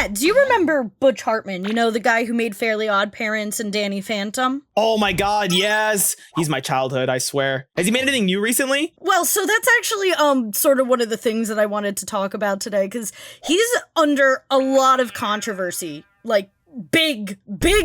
Medz, you remember Butch Hartman, you know, the guy who made Fairly Odd Parents and Danny Phantom? Oh my god, yes! He's my childhood, I swear. Has he made anything new recently? Well, so that's actually sort of one of the things that I wanted to talk about today, because he's under a lot of controversy, like big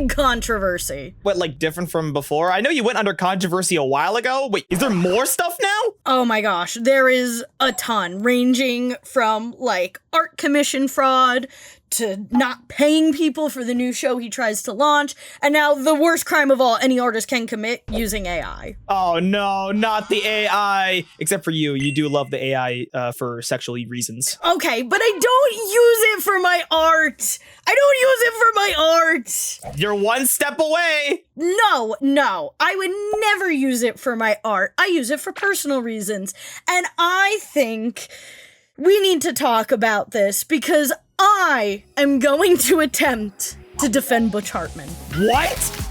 controversy. What, like different from before? I know you went under controversy a while ago. Wait, is there more stuff now? Oh my gosh, there is a ton, ranging from like art commission fraud to not paying people for the new show he tries to launch, and now the worst crime of all any artist can commit, using AI. Oh no, not the AI. Except for you. You do love the AI for sexual reasons. Okay, but I don't use it for my art. I don't use it for my art. You're one step away. No, I would never use it for my art. I use it for personal reasons. And I think we need to talk about this because I am going to attempt to defend Butch Hartman. What?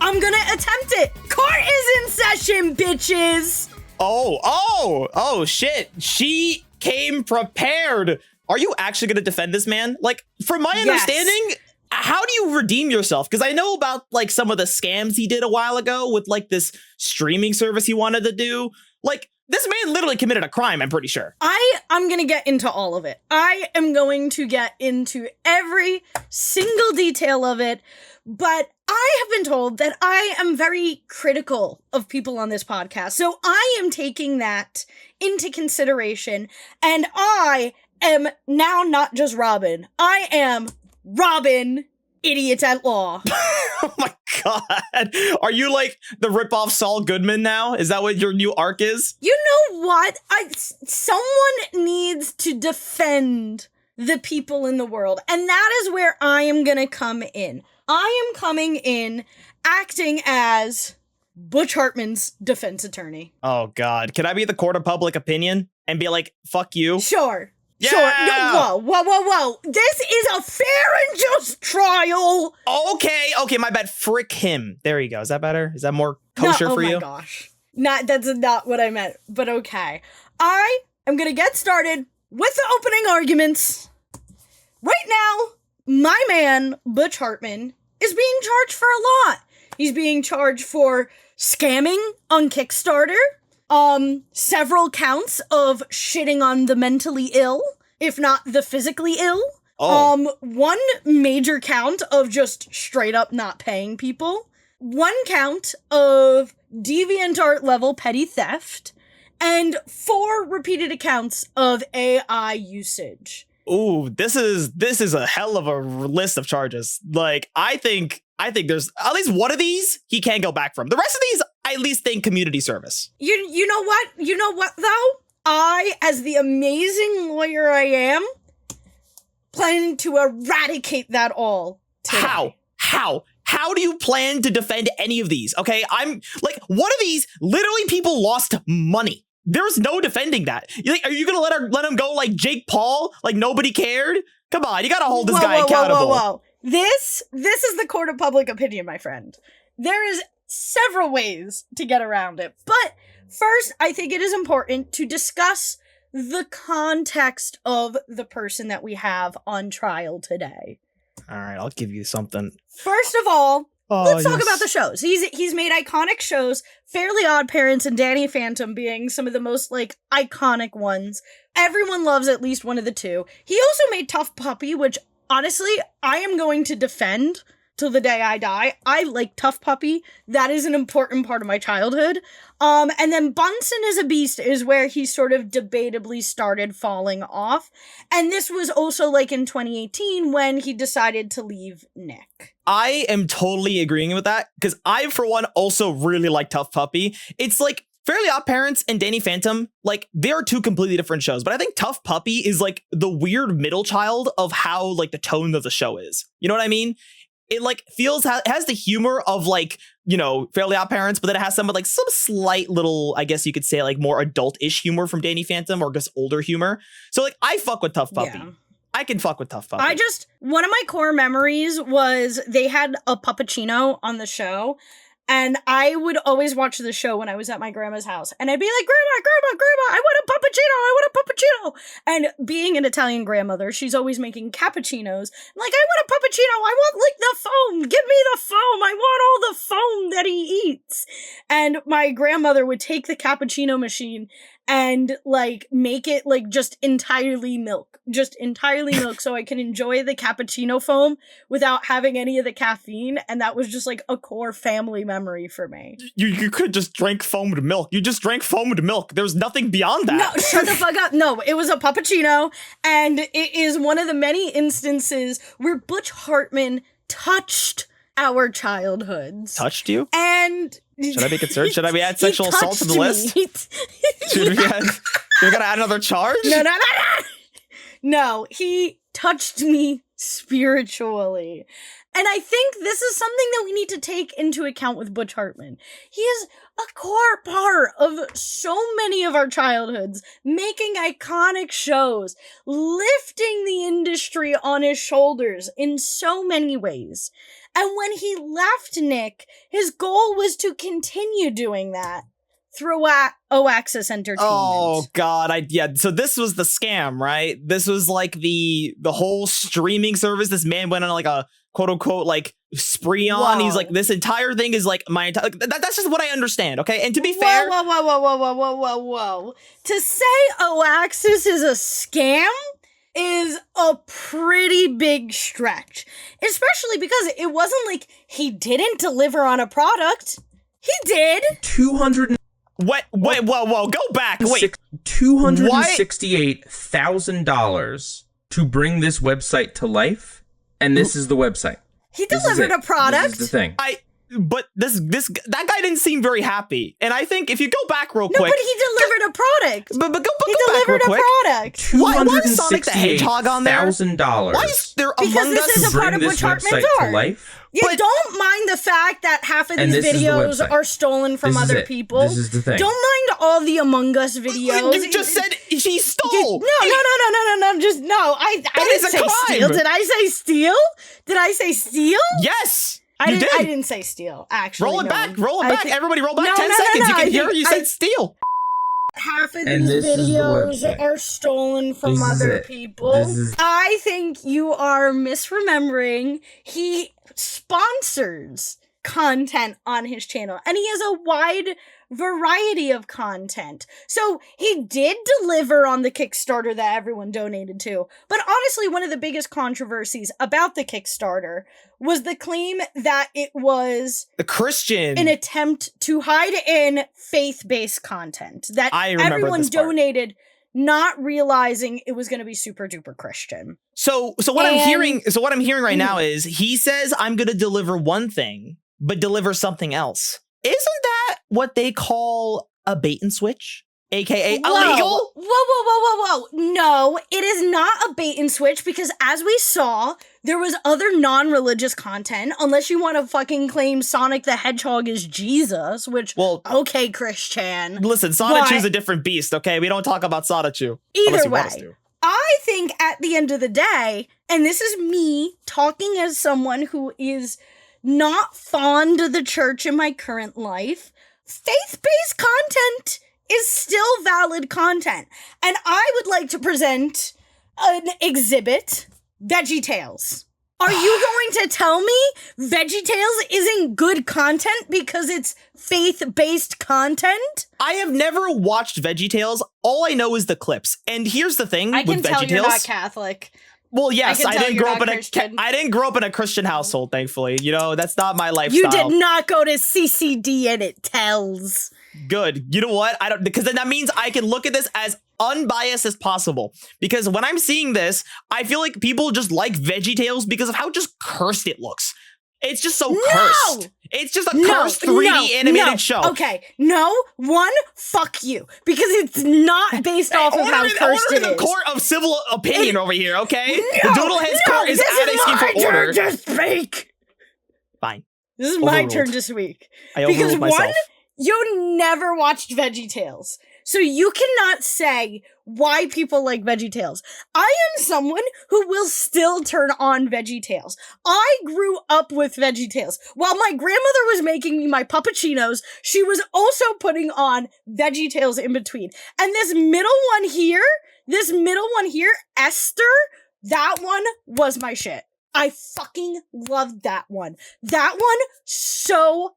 I'm gonna attempt it. Court is in session, bitches. Oh, shit. She came prepared. Are you actually going to defend this man? Like, from my understanding, how do you redeem yourself? Because I know about, like, some of the scams he did a while ago with, like, this streaming service he wanted to do. Like, this man literally committed a crime, I'm pretty sure. I'm going to get into all of it. I am going to get into every single detail of it, but I have been told that I am very critical of people on this podcast, so I am taking that into consideration, and I am now not just Robyn. I am Robyn, idiot at law. Oh my god. Are you like the ripoff Saul Goodman now? Is that what your new arc is? You know what? Someone needs to defend the people in the world, and that is where I am gonna come in. I am coming in acting as Butch Hartman's defense attorney. Oh god. Can I be the court of public opinion and be like, fuck you? Sure. Yeah! Sure. No, whoa. This is a fair and just trial. Okay, my bad. Frick him. There you go. Is that better? Is that more kosher for you? Oh my gosh. That's not what I meant, but okay. I am going to get started with the opening arguments. Right now, my man, Butch Hartman, is being charged for a lot. He's being charged for scamming on Kickstarter, several counts of shitting on the mentally ill, if not the physically ill. One major count of just straight up not paying people. One count of deviant art level petty theft. And 4 repeated accounts of AI usage. Ooh, this is a hell of a list of charges. Like, I think there's at least one of these he can't go back from. The rest of these, I at least think community service. You know what? You know what, though? I, as the amazing lawyer I am, plan to eradicate that all today. How do you plan to defend any of these? Okay, I'm like, one of these, literally people lost money. There's no defending that. Are you gonna let him go like Jake Paul? Like nobody cared? Come on, you gotta hold this guy accountable. Whoa. This is the court of public opinion, my friend. There is several ways to get around it. But first, I think it is important to discuss the context of the person that we have on trial today. All right, I'll give you something. First of all, let's talk about the shows. He's made iconic shows, Fairly Odd Parents and Danny Phantom being some of the most, like, iconic ones. Everyone loves at least one of the two. He also made Tough Puppy, which, honestly, I am going to defend till the day I die. I like Tough Puppy. That is an important part of my childhood. And then Bunsen is a Beast is where he sort of debatably started falling off. And this was also like in 2018 when he decided to leave Nick. I am totally agreeing with that because I, for one, also really like Tough Puppy. It's like Fairly Odd Parents and Danny Phantom, like, they are 2 completely different shows, but I think Tough Puppy is like the weird middle child of how like the tone of the show is. You know what I mean? It like has the humor of like, you know, Fairly Odd Parents, but then it has some slight little, I guess you could say, like more adult-ish humor from Danny Phantom or just older humor. So like I fuck with Tough Puppy. Yeah. I can fuck with Tough Puppy. One of my core memories was they had a puppuccino on the show, And I would always watch the show when I was at my grandma's house. And I'd be like, Grandma, I want a puppuccino. I want a puppuccino. And being an Italian grandmother, she's always making cappuccinos. I'm like, I want a puppuccino. I want like the foam. Give me the foam. I want all the foam that he eats. And my grandmother would take the cappuccino machine and like make it like just entirely milk so I can enjoy the cappuccino foam without having any of the caffeine. And that was just like a core family memory for me. You could just drink foamed milk. You just drank foamed milk. There was nothing beyond that. No, shut the fuck up. No, it was a puppuccino, and it is one of the many instances where Butch Hartman touched our childhoods. Touched you? And should I be concerned? Should I add sexual assault to the list? Should we gotta add another charge? No. No, he touched me spiritually. And I think this is something that we need to take into account with Butch Hartman. He is a core part of so many of our childhoods, making iconic shows, lifting the industry on his shoulders in so many ways. And when he left Nick, his goal was to continue doing that through O-Axis Entertainment. Oh God, so this was the scam, right? This was like the whole streaming service this man went on like a quote unquote like spree on. Whoa. He's like, this entire thing is like my entire that's just what I understand, okay? And to be fair, Whoa. To say O-Axis is a scam is a pretty big stretch. Especially because it wasn't like he didn't deliver on a product. He did. Whoa, go back. Wait. $268,000 to bring this website to life, and this is the website. He delivered a product. This is the thing. But that guy didn't seem very happy. And I think if you go back real quick. No, but he delivered a product. But go he back delivered real quick. a product. Why is Sonic the Hedgehog on there? $168,000. Why is there Because Among this Us? is a part of Butch Hartman's art. Life? Yeah, don't mind the fact that half of these videos are stolen from other people. This is the thing. Don't mind all the Among Us videos. You just said she stole. No. Just no. I didn't say steal. Did I say steal? Did I say steal? Yes. I didn't say steal. Actually, roll it back. Everybody, roll back 10 seconds. You can hear you said steal. Half of these videos are stolen from other people. I think you are misremembering. He sponsors content on his channel, and he has a wide variety of content. So he did deliver on the Kickstarter that everyone donated to. But honestly, one of the biggest controversies about the Kickstarter was the claim that it was an attempt to hide in faith-based content that everyone donated, not realizing it was going to be super duper Christian. So what I'm hearing right now is he says I'm going to deliver one thing but deliver something else. Isn't that what they call a bait and switch? AKA illegal? Whoa. No, it is not a bait and switch, because as we saw, there was other non-religious content, unless you want to fucking claim Sonic the Hedgehog is Jesus, which, okay, Christian. Listen, Sonichu's a different beast, okay? We don't talk about Sonichu. Either way, I think at the end of the day, and this is me talking as someone who is not fond of the church in my current life, faith-based content is still valid content. And I would like to present an exhibit, VeggieTales. Are you going to tell me VeggieTales isn't good content because it's faith-based content? I have never watched VeggieTales. All I know is the clips. And here's the thing with VeggieTales. I can tell you're not Catholic. Well, yes, I didn't grow up in a Christian household, thankfully. You know, that's not my lifestyle. You did not go to CCD, and it tells. Good. You know what? Because then that means I can look at this as unbiased as possible. Because when I'm seeing this, I feel like people just like VeggieTales because of how just cursed it looks. It's just so cursed. It's just a cursed 3D animated show. Okay, fuck you. Because it's not based off of how cursed it is. The court of civil opinion over here, okay? The Doodle Heads court is asking for order. Turn to speak. Fine. This is my turn to speak. I overruled myself. You never watched VeggieTales. So you cannot say why people like VeggieTales. I am someone who will still turn on VeggieTales. I grew up with VeggieTales. While my grandmother was making me my puppuccinos, she was also putting on VeggieTales in between. And this middle one here, Esther, that one was my shit. I fucking loved that one. That one, so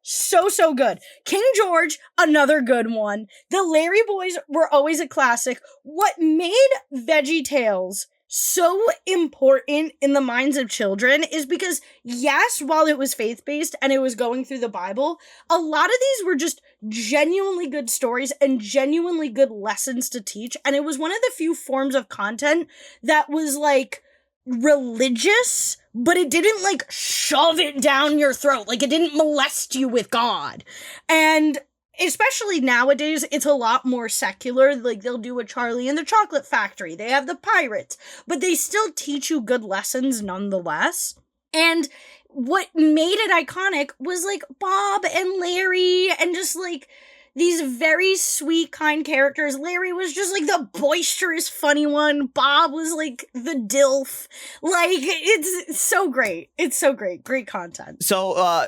good. King George, another good one. The Larry Boys were always a classic. What made VeggieTales so important in the minds of children is because, yes, while it was faith-based and it was going through the Bible, a lot of these were just genuinely good stories and genuinely good lessons to teach. And it was one of the few forms of content that was, like, religious, but it didn't like shove it down your throat. Like it didn't molest you with God. And especially nowadays, it's a lot more secular. Like they'll do a Charlie and the Chocolate Factory. They have the pirates, but they still teach you good lessons nonetheless. And what made it iconic was like Bob and Larry and just like these very sweet, kind characters. Larry was just like the boisterous, funny one. Bob was like the dilf. Like, it's so great. It's so great. Great content. So,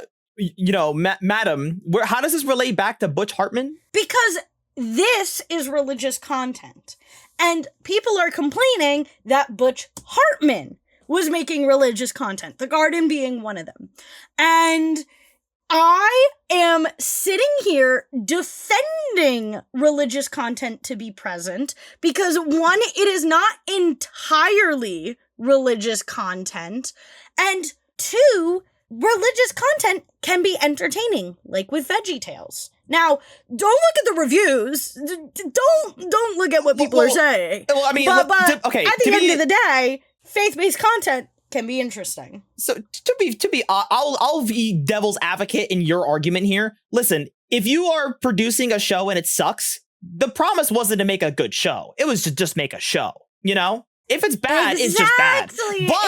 madam, how does this relate back to Butch Hartman? Because this is religious content. And people are complaining that Butch Hartman was making religious content. The Garden being one of them. And I am sitting here defending religious content to be present because, one, it is not entirely religious content, and two, religious content can be entertaining, like with VeggieTales. Now, don't look at the reviews. Don't look at what people are saying. Well, I mean, but okay, at the end of the day, faith-based content can be interesting. So I'll be devil's advocate in your argument here. Listen, if you are producing a show and it sucks, the promise wasn't to make a good show. It was to just make a show, you know? If it's bad, it's just bad. But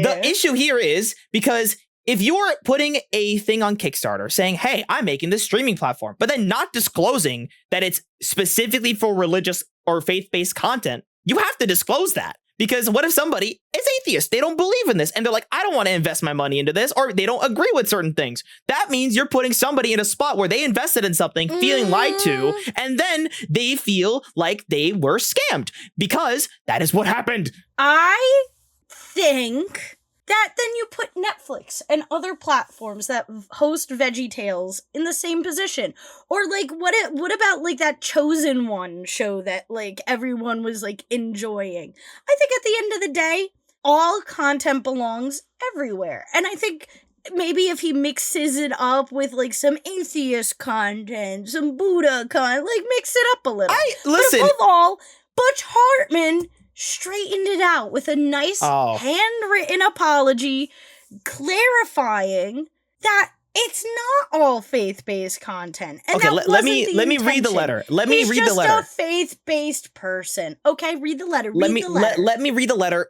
the issue here is because if you're putting a thing on Kickstarter saying, hey, I'm making this streaming platform, but then not disclosing that it's specifically for religious or faith-based content, you have to disclose that. Because what if somebody is atheist? They don't believe in this. And they're like, I don't want to invest my money into this. Or they don't agree with certain things. That means you're putting somebody in a spot where they invested in something, feeling lied to. And then they feel like they were scammed. Because that is what happened. I think that then you put Netflix and other platforms that host VeggieTales in the same position. Or like, what about like that Chosen One show that like everyone was like enjoying? I think at the end of the day, all content belongs everywhere. And I think maybe if he mixes it up with like some atheist content, some Buddha content, like mix it up a little. Listen. But above all, Butch Hartman straightened it out with a nice handwritten apology clarifying that it's not all faith-based content. And okay, let me read the letter. He's just a faith-based person. Okay, read the letter. Let me read the letter.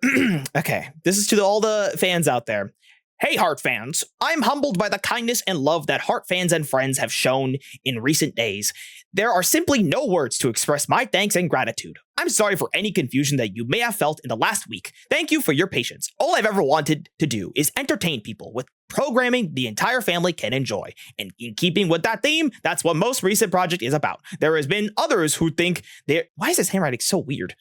Okay, this is to all the fans out there. Hey, Heart fans. I'm humbled by the kindness and love that Heart fans and friends have shown in recent days. There are simply no words to express my thanks and gratitude. I'm sorry for any confusion that you may have felt in the last week. Thank you for your patience. All I've ever wanted to do is entertain people with programming the entire family can enjoy. And in keeping with that theme, that's what most recent project is about. There has been others who think why is this handwriting so weird?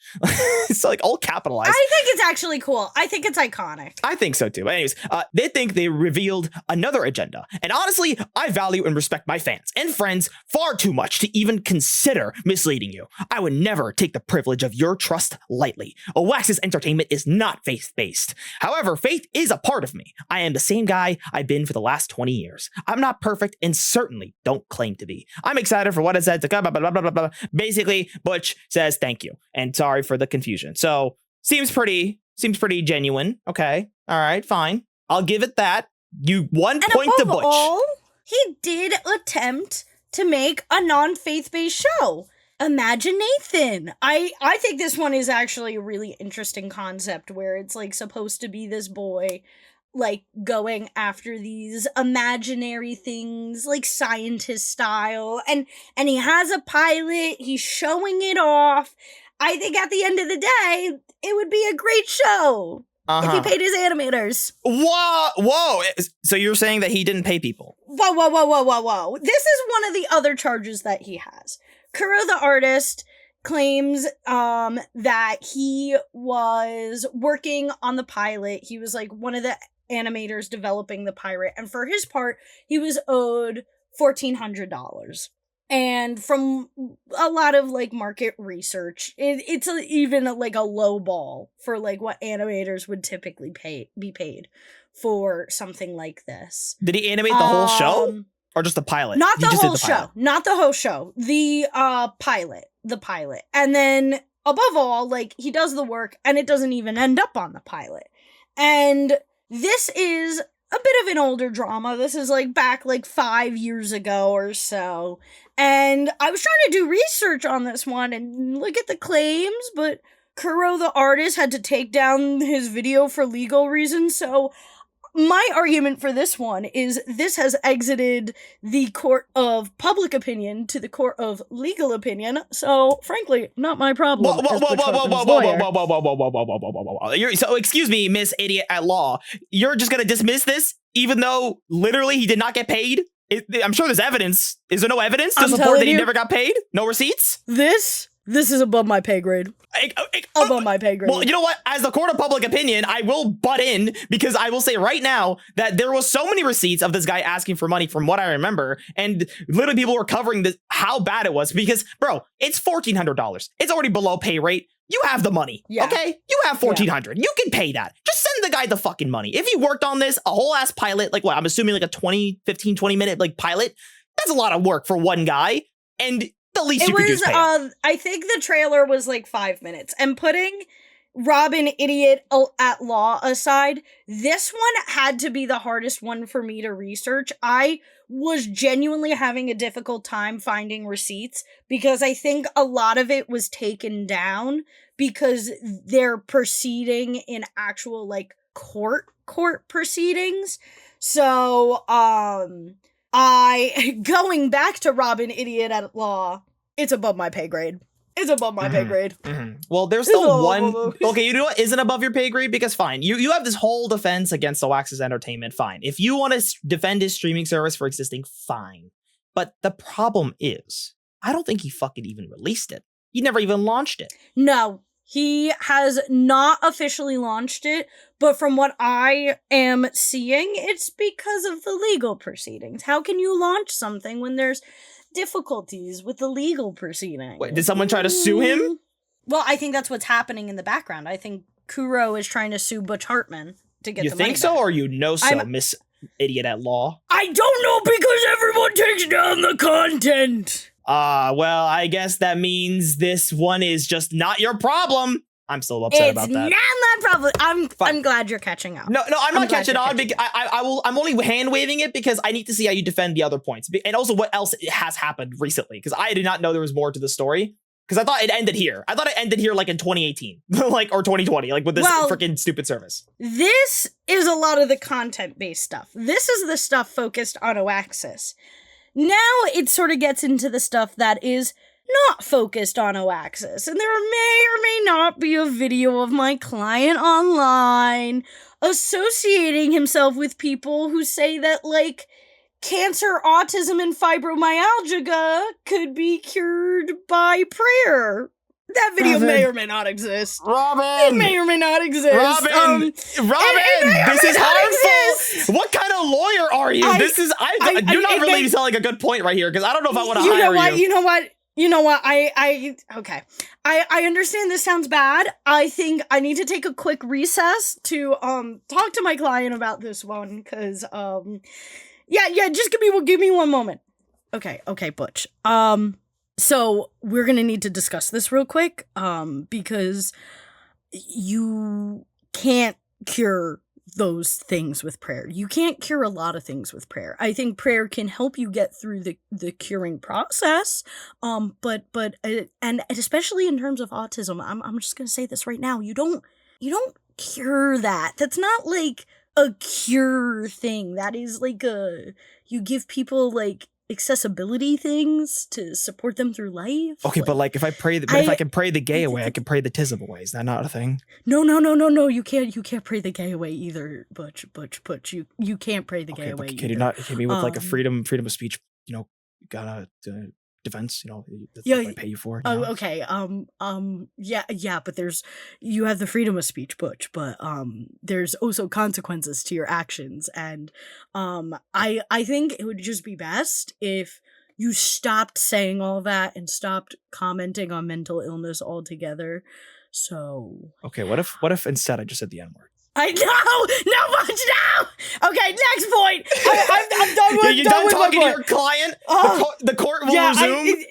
It's like all capitalized. I think it's actually cool. I think it's iconic. I think so too. But anyways, they think they revealed another agenda. And honestly, I value and respect my fans and friends far too much to even consider misleading you. I would never take the privilege of your trust lightly. Wax's entertainment is not faith-based. However, faith is a part of me. I am the same guy I've been for the last 20 years. I'm not perfect and certainly don't claim to be. I'm excited for what it said to come. Blah, blah, blah, blah, blah. Basically, Butch says thank you and sorry for the confusion. So seems pretty genuine. Okay, all right, fine. I'll give it that. You 1 point to Butch. All, he did attempt to make a non-faith-based show. Imagine Nathan. I think this one is actually a really interesting concept where it's like supposed to be this boy like going after these imaginary things like scientist style, and he has a pilot, he's showing it off. I think at the end of the day, it would be a great show if he paid his animators. Whoa. So you're saying that he didn't pay people? Whoa. This is one of the other charges that he has. Kuro the artist claims that he was working on the pilot. He was like one of the animators developing the pilot, and for his part, he was owed $1,400. And from a lot of like market research, it's even like a low ball for like what animators would typically be paid for something like this. Did he animate the whole show? Or just the pilot? Not the whole show. Not the whole show. The pilot. The pilot. And then, above all, like, he does the work, and it doesn't even end up on the pilot. And this is a bit of an older drama. This is, like, back, like, 5 years ago or so. And I was trying to do research on this one and look at the claims, but Kuro, the artist, had to take down his video for legal reasons, so my argument for this one is this has exited the court of public opinion to the court of legal opinion. So, frankly, not my problem. Whoa. So, excuse me, Miss Idiot at Law. You're just going to dismiss this, even though literally he did not get paid? I'm sure there's evidence. Is there no evidence to support that he never got paid? No receipts? This is above my pay grade. Above my pay grade. Well, you know what? As the court of public opinion, I will butt in, because I will say right now that there was so many receipts of this guy asking for money from what I remember, and literally people were covering this, how bad it was, because, bro, it's $1,400. It's already below pay rate. You have the money, okay? You have $1,400. You can pay that. Just send the guy the fucking money. If he worked on this, a whole ass pilot, like what, I'm assuming like a 20 minute like pilot, that's a lot of work for one guy, and the least you could do is pay him. I think the trailer was like 5 minutes. And putting Robyn Idiot at Law aside, this one had to be the hardest one for me to research. I was genuinely having a difficult time finding receipts, because I think a lot of it was taken down because they're proceeding in actual like court proceedings. So, going back to Robyn Idiot at Law, it's above my pay grade. It's above my pay grade. Well, there's still one. Okay, you know what isn't above your pay grade? Because fine, you have this whole defense against Oax's Entertainment. Fine. If you want to defend his streaming service for existing, fine. But the problem is, I don't think he fucking even released it. He never even launched it. No, he has not officially launched it, but from what I am seeing, it's because of the legal proceedings. How can you launch something when there's difficulties with the legal proceeding? Wait, did someone try to sue him? Well, I think that's what's happening in the background. I think Kuro is trying to sue Butch Hartman to get the money back. You think so, or you know so, Miss Idiot at Law? I don't know, because everyone takes down the content. Well, I guess that means this one is just not your problem. I'm still upset about that. It's not my problem. I'm glad you're catching up. No, I'm not catching on. Because I'm only hand waving it because I need to see how you defend the other points, and also what else has happened recently. Because I did not know there was more to the story. Because I thought it ended here. I thought it ended here like in 2018, like or 2020, like with this freaking stupid service. This is a lot of the content-based stuff. This is the stuff focused on Oaxis. Now it sort of gets into the stuff that is not focused on Oaxis, and there may or may not be a video of my client online associating himself with people who say that, like, cancer, autism, and fibromyalgia could be cured by prayer. That video may or may not exist. Robyn! It may or may not exist. Robyn! This is harmful! What kind of lawyer are you? You're not really telling a good point right here, because I don't know if I want to hire you. You know what? Okay. I understand this sounds bad. I think I need to take a quick recess to talk to my client about this one, because just give me one moment. Okay, Butch. So we're gonna need to discuss this real quick, because you can't cure those things with prayer. You can't cure a lot of things with prayer. I think prayer can help you get through the curing process. But especially in terms of autism, I'm just gonna say this right now. You don't cure that. That's not like a cure thing. That is like you give people like accessibility things to support them through life. Okay, but like if I pray, if I can pray the gay away, I can pray the tism away. Is that not a thing? No. You can't pray the gay away either, Butch. You can't pray the gay away. Can you not hit me with like a freedom of speech? You know, got a defense. You know, that's what I pay you for. You know? Okay. Yeah. But you have the freedom of speech, Butch. But there's also consequences to your actions, and I think it would just be best if you stopped saying all that and stopped commenting on mental illness altogether. So okay, what if instead I just said the N-word? I know, no, Butch, no. Okay, next point. I'm done with. You're done talking to your client. The court will resume.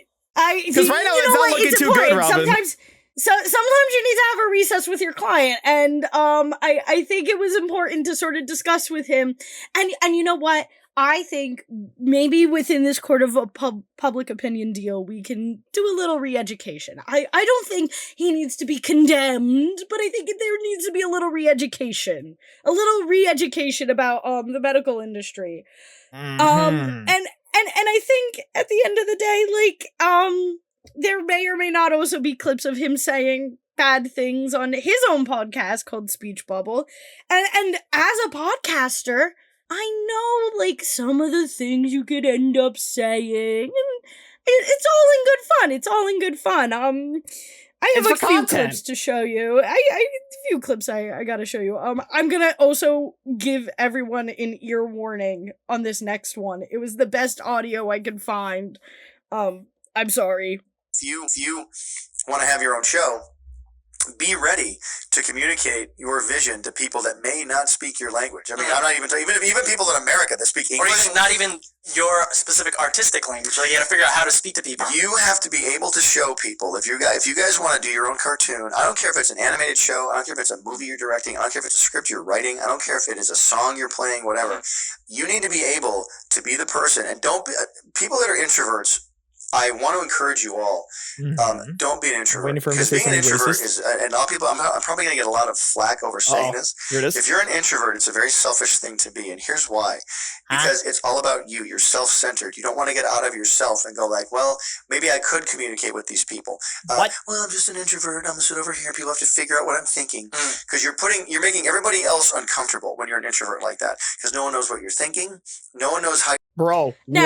Because right now it's not looking too good, Robyn. Sometimes you need to have a recess with your client, and I think it was important to sort of discuss with him. And you know what? I think maybe within this court of a public opinion deal, we can do a little re-education. I don't think he needs to be condemned, but I think there needs to be a little re-education. A little re-education about the medical industry. Mm-hmm. And I think at the end of the day, like, there may or may not also be clips of him saying bad things on his own podcast called Speech Bubble. And as a podcaster, I know, like, some of the things you could end up saying, and it's all in good fun. I have a few clips to show you. I gotta show you. I'm gonna also give everyone an ear warning on this next one. It was the best audio I could find. I'm sorry. If you want to have your own show, be ready to communicate your vision to people that may not speak your language. I mean, I'm not even people in America that speak English. Or even not even your specific artistic language. Like, you got to figure out how to speak to people. You have to be able to show people, if you guys want to do your own cartoon, I don't care if it's an animated show, I don't care if it's a movie you're directing, I don't care if it's a script you're writing, I don't care if it is a song you're playing, whatever. You need to be able to be the person, and don't be, people that are introverts, I want to encourage you all. Don't be an introvert. Because being an introvert is, and all people, I'm probably going to get a lot of flack over saying this. Here it is. If you're an introvert, it's a very selfish thing to be, and here's why. Because it's all about you. You're self-centered. You don't want to get out of yourself and go like, well, maybe I could communicate with these people. Well, I'm just an introvert. I'm going to sit over here. People have to figure out what I'm thinking. Because you're making everybody else uncomfortable when you're an introvert like that. Because no one knows what you're thinking. No one knows how. Bro, No.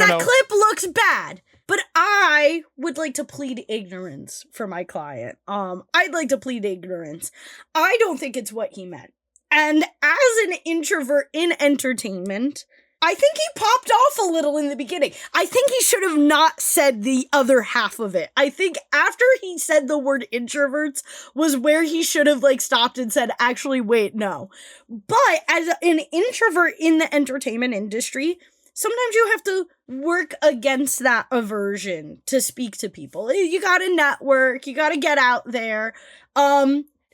That clip looks bad, but I would like to plead ignorance for my client. I'd like to plead ignorance. I don't think it's what he meant. And as an introvert in entertainment, I think he popped off a little in the beginning. I think he should have not said the other half of it. I think after he said the word introverts was where he should have like stopped and said, actually, wait, no. But as an introvert in the entertainment industry, sometimes you have to work against that aversion to speak to people. You gotta network, you gotta get out there.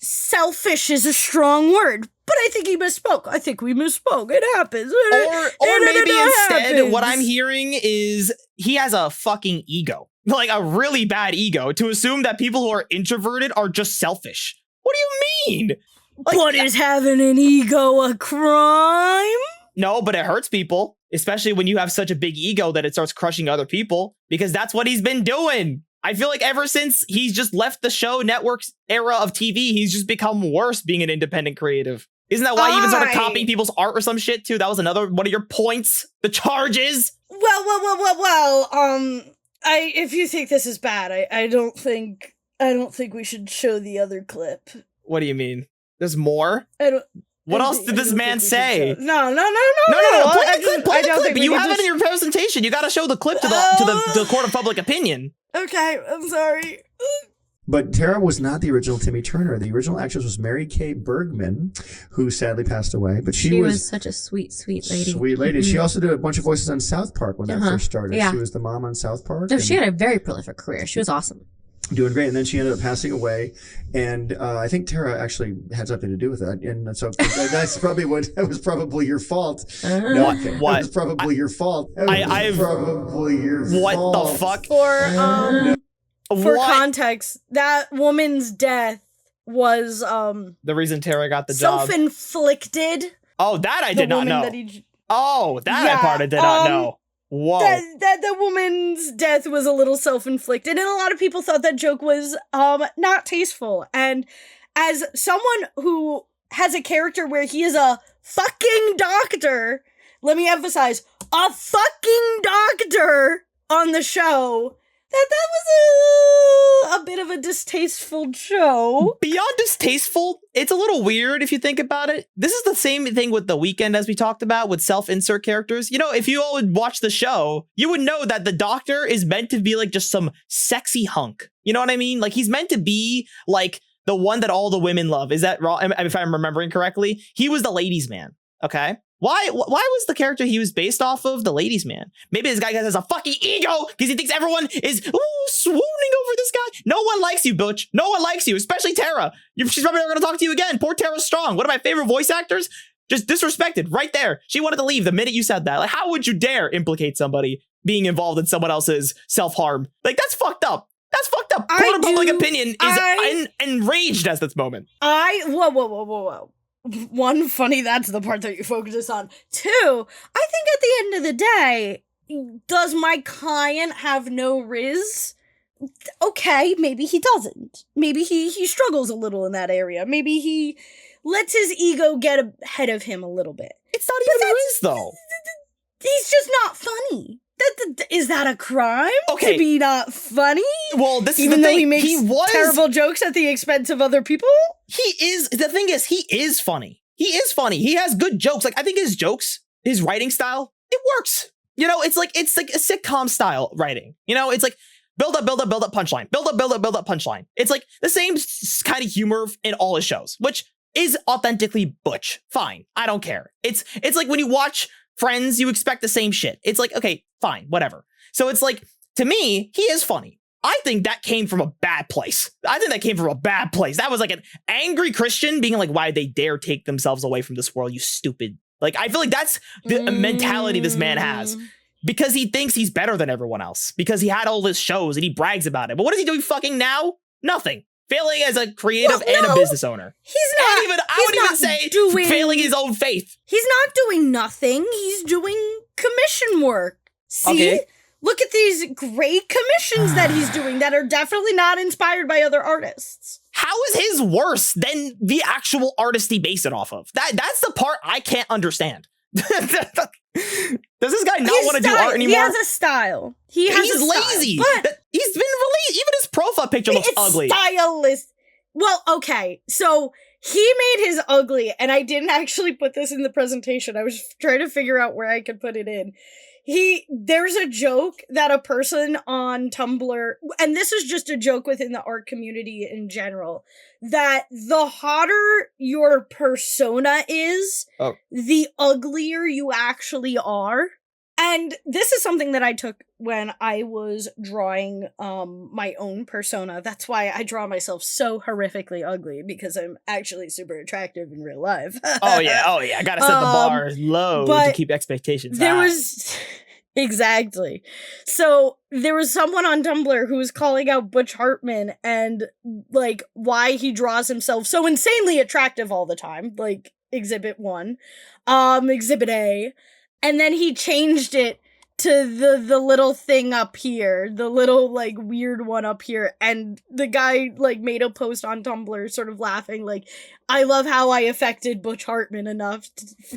Selfish is a strong word, but I think he misspoke. I think we misspoke. It happens. Or maybe instead, what I'm hearing is he has a fucking ego. Like a really bad ego to assume that people who are introverted are just selfish. What do you mean? But is having an ego a crime? No, but it hurts people, especially when you have such a big ego that it starts crushing other people, because that's what he's been doing. I feel like ever since he's just left the show network's era of TV, he's just become worse being an independent creative. Isn't that why he even started copying people's art or some shit too? That was another one of your points. The charges. Well. If you think this is bad, I don't think we should show the other clip. What do you mean? There's more? What else did this man say? No. Play the clip. You have it in your presentation. You got to show the clip to the court of public opinion. Okay, I'm sorry. But Tara was not the original Timmy Turner. The original actress was Mary Kay Bergman, who sadly passed away. But she was such a sweet lady. Sweet lady. Mm-hmm. She also did a bunch of voices on South Park when that first started. Yeah. She was the mom on South Park. No, she had a very prolific career. She was awesome. Doing great, and then she ended up passing away, and I think Tara actually had something to do with that, and so that's probably that was probably your fault. No, okay. What? That was probably your fault. Probably your fault. The fuck? For context, that woman's death was The reason Tara got the job. self-inflicted. Oh, that I did not know. That That part I did not know. Whoa. That the woman's death was a little self-inflicted, and a lot of people thought that joke was not tasteful. And as someone who has a character where he is a fucking doctor, let me emphasize, a fucking doctor on the show, that was a bit of a distasteful show. Beyond distasteful, it's a little weird if you think about it. This is the same thing with The Weeknd as we talked about with self-insert characters. You know, if you all would watch the show, you would know that the doctor is meant to be like just some sexy hunk. You know what I mean? Like he's meant to be like the one that all the women love. Is that wrong? If I'm remembering correctly, he was the ladies' man. Okay. Why was the character he was based off of the ladies' man? Maybe this guy has a fucking ego because he thinks everyone is swooning over this guy. No one likes you, Butch. No one likes you, especially Tara. She's probably never going to talk to you again. Poor Tara Strong, one of my favorite voice actors, just disrespected right there. She wanted to leave the minute you said that. Like, how would you dare implicate somebody being involved in someone else's self-harm? Like, that's fucked up. That's fucked up. Court of public opinion is enraged at this moment. Whoa. One, funny, that's the part that you focus on. Two, I think at the end of the day, does my client have no riz? Okay, maybe he doesn't. Maybe he struggles a little in that area. Maybe he lets his ego get ahead of him a little bit. It's not even riz, though. He's just not funny. Is that a crime? Okay. To be not funny? Well, this even is the though thing. he makes terrible jokes at the expense of other people? The thing is, he is funny. He is funny. He has good jokes. Like, I think his jokes, his writing style, it works. You know, it's like a sitcom style writing. You know, it's like build up, punchline. Build up, punchline. It's like the same kind of humor in all his shows, which is authentically Butch. Fine. I don't care. It's like when you watch Friends, you expect the same shit. It's like, okay, fine, whatever. So it's like, to me, he is funny. I think that came from a bad place. That was like an angry Christian being like, why they dare take themselves away from this world, you stupid. Like, I feel like that's the mentality this man has. Because he thinks he's better than everyone else. Because he had all his shows and he brags about it. But what is he doing fucking now? Nothing. Failing as a creative and a business owner. He's not. I would even say failing his own faith. He's not doing nothing. He's doing commission work. See? Okay. Look at these great commissions that he's doing that are definitely not inspired by other artists. How is his worse than the actual artist he based it off of? That's the part I can't understand. Does this guy not want to do art anymore? He has a style. He's lazy. He's been released. Even his profile picture looks ugly. Stylist. Well, okay. So he made his ugly, and I didn't actually put this in the presentation. I was trying to figure out where I could put it in. There's a joke that a person on Tumblr, and this is just a joke within the art community in general, that the hotter your persona is, the uglier you actually are. And this is something that I took when I was drawing my own persona. That's why I draw myself so horrifically ugly, because I'm actually super attractive in real life. Oh yeah. I gotta set the bar low to keep expectations high. Exactly. So there was someone on Tumblr who was calling out Butch Hartman and like why he draws himself so insanely attractive all the time, like Exhibit 1, Exhibit A. And then he changed it to the little thing up here, the little, like, weird one up here, and the guy, like, made a post on Tumblr sort of laughing, like, I love how I affected Butch Hartman enough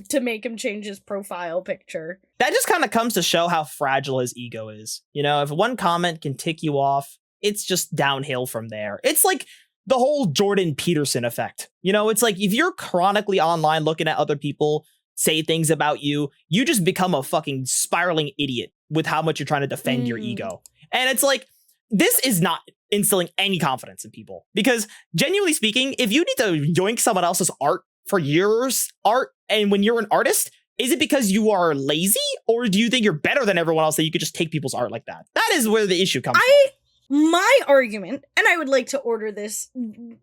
to make him change his profile picture. That just kind of comes to show how fragile his ego is. You know, if one comment can tick you off, it's just downhill from there. It's like the whole Jordan Peterson effect. You know, it's like if you're chronically online looking at other people say things about you, you just become a fucking spiraling idiot with how much you're trying to defend your ego. And it's like, this is not instilling any confidence in people. Because genuinely speaking, if you need to yoink someone else's art for your art, and when you're an artist, is it because you are lazy? Or do you think you're better than everyone else that you could just take people's art like that? That is where the issue comes from. My argument, and I would like to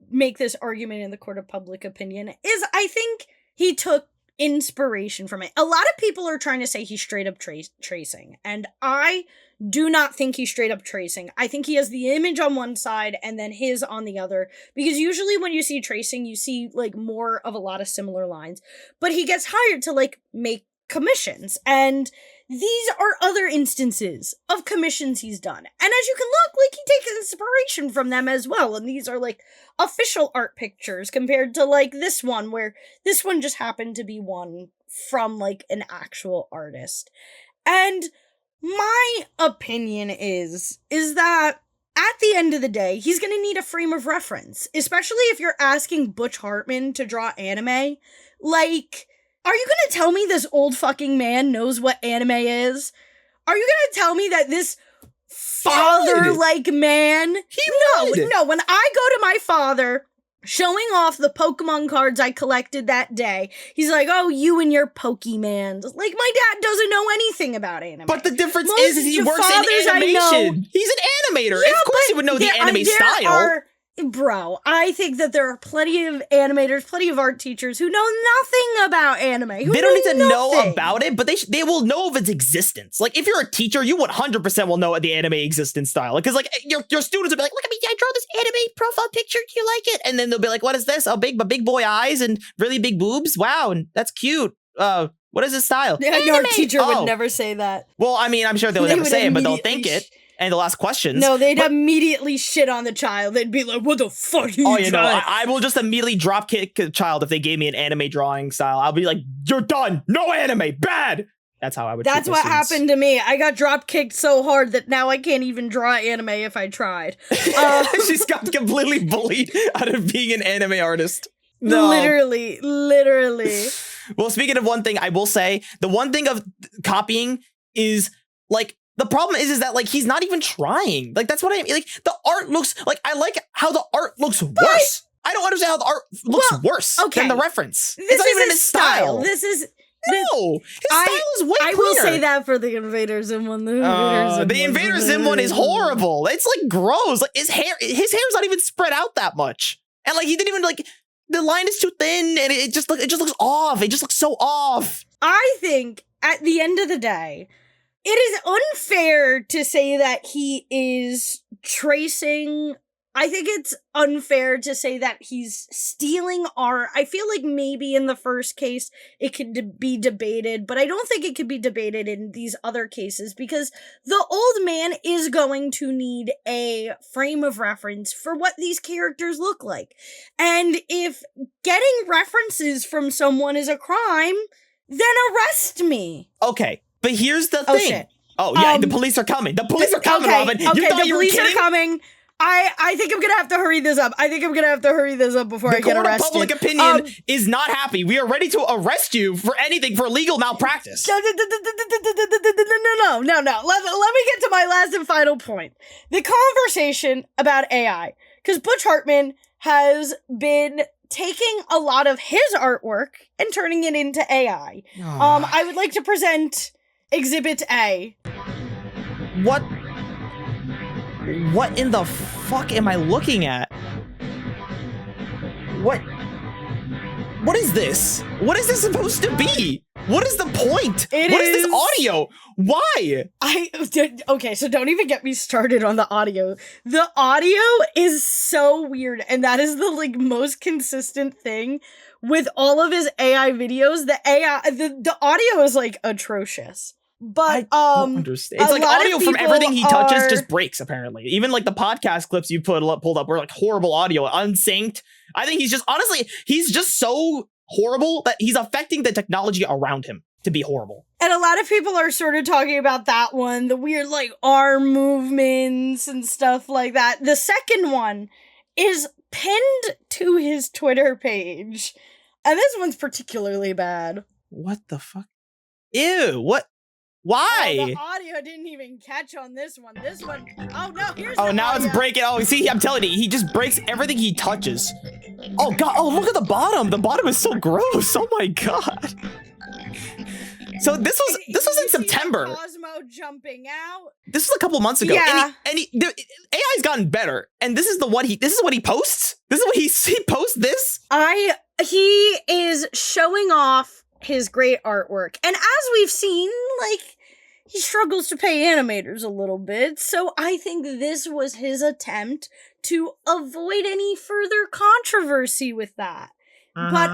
make this argument in the court of public opinion, is I think he took inspiration from it. A lot of people are trying to say he's straight up tracing, and I do not think he's straight up tracing. I think he has the image on one side and then his on the other, because usually when you see tracing, you see like more of a lot of similar lines, but he gets hired to like make commissions, and these are other instances of commissions he's done. And as you can look, like, he takes inspiration from them as well, and these are like official art pictures compared to like this one, where this one just happened to be one from like an actual artist. And my opinion is that at the end of the day, he's going to need a frame of reference, especially if you're asking Butch Hartman to draw anime. Like, are you going to tell me this old fucking man knows what anime is? Are you going to tell me that this father-like man... No, when I go to my father showing off the Pokemon cards I collected that day, he's like, oh, you and your Pokemon. Like, my dad doesn't know anything about anime. But the difference is he works in animation. He's an animator. Yeah, of course he would know the anime style. Bro, I think that there are plenty of animators, plenty of art teachers who know nothing about anime. They don't need to know about it, but they will know of its existence. Like, if you're a teacher, you 100% will know the anime existence style. Because, like, your students will be like, look at me, I draw this anime profile picture. Do you like it? And then they'll be like, what is this? Oh, big boy eyes and really big boobs. Wow, and that's cute. What is this style? Your teacher would never say that. Well, I mean, I'm sure they would never say it, but they'll think it. And they'll ask questions. No, they'd immediately shit on the child. They'd be like, what the fuck are you you know, I will just immediately drop kick a child if they gave me an anime drawing style. I'll be like, you're done. No anime. Bad. That's how I would. That's what happened to me. I got drop kicked so hard that now I can't even draw anime if I tried. She's got completely bullied out of being an anime artist. No. Literally. Well, speaking of one thing, I will say the one thing of copying is like, the problem is that, like, he's not even trying. Like, that's what I mean. Like, the art looks, like, I like how the art looks worse. I don't understand how the art looks worse than the reference. This it's not is even in his his style. This is... No, his style is way I cleaner. will say that for the Invader Zim one. The Invader Zim one is horrible. It's, like, gross. Like, his hair's not even spread out that much. And, like, he didn't even, like, the line is too thin, and it just looks off. It just looks so off. I think, at the end of the day, it is unfair to say that he is tracing. I think it's unfair to say that he's stealing art. I feel like maybe in the first case it could be debated, but I don't think it could be debated in these other cases because the old man is going to need a frame of reference for what these characters look like. And if getting references from someone is a crime, then arrest me. Okay. But here's the thing. Shit. Oh, yeah, the police are coming. The police are coming, Robyn. Okay, you thought the you were police kidding? are coming. I think I'm gonna have to hurry this up. Before I get arrested. The court of public opinion is not happy. We are ready to arrest you for anything for legal malpractice. No. Let me get to my last and final point. The conversation about AI. Because Butch Hartman has been taking a lot of his artwork and turning it into AI. I would like to present Exhibit A. What in the fuck am I looking at? What is this? What is this supposed to be? What is the point? What is this audio? Why? Okay, so don't even get me started on the audio. The audio is so weird, and that is the like most consistent thing with all of his AI videos. The audio is like atrocious. But I don't understand. It's like audio from everything he touches just breaks, apparently. Even like the podcast clips you pulled up were like horrible audio, unsynced. I think he's just so horrible that he's affecting the technology around him to be horrible. And a lot of people are sort of talking about that one, the weird like arm movements and stuff like that. The second one is pinned to his Twitter page. And this one's particularly bad. What the fuck? Ew, what? Why? Oh, the audio didn't even catch on this one. This one. Oh no, here's Oh, the now audio. it's breaking. Oh, see, I'm telling you, he just breaks everything he touches. Oh god, oh look at the bottom. The bottom is so gross. Oh my god. So this was in September. Cosmo jumping out. This was a couple months ago. Yeah. AI's gotten better. And this is what he posts? This is what he posts this? He is showing off his great artwork. And as we've seen, like, he struggles to pay animators a little bit, so I think this was his attempt to avoid any further controversy with that. But